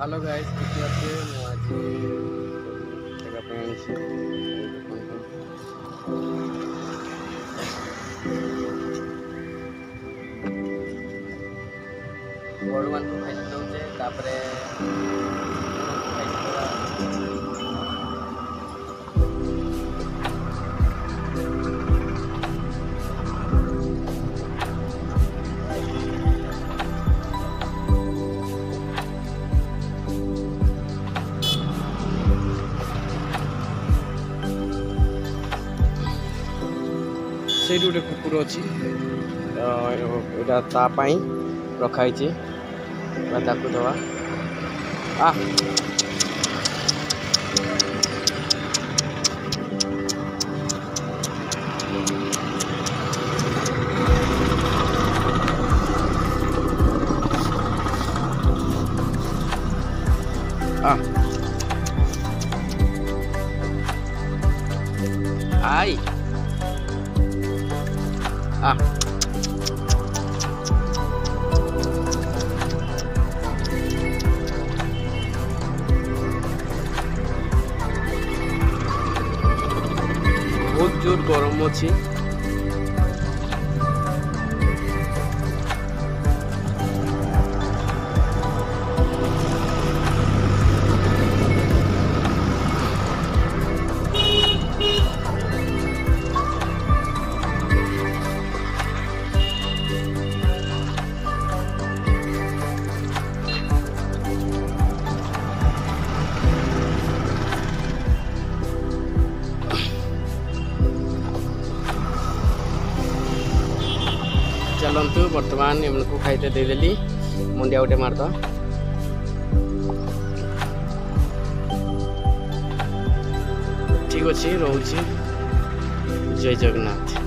Hello guys किसी अच्छे ମୁଁ ଆଜି ଖାଇବା ପାଇଁ ଆଣିଛି ବଡ଼ମାନଙ୍କୁ ଖାଇତେ ଦେଉଛେ ତାପରେ ଖାଇତେ ଦେବା ସେଇଠି ଗୋଟେ କୁକୁର ଅଛି ଏଇଟା ତା ପାଇଁ ରଖା ହେଇଛି ତାକୁ ଦେବା आई बहुत जोर गरम अच्छी चलतु बर्तमान एमको खाइते देदेली मुंडिया गोटे मारद ठीक अच्छे रोचे जय जगन्नाथ।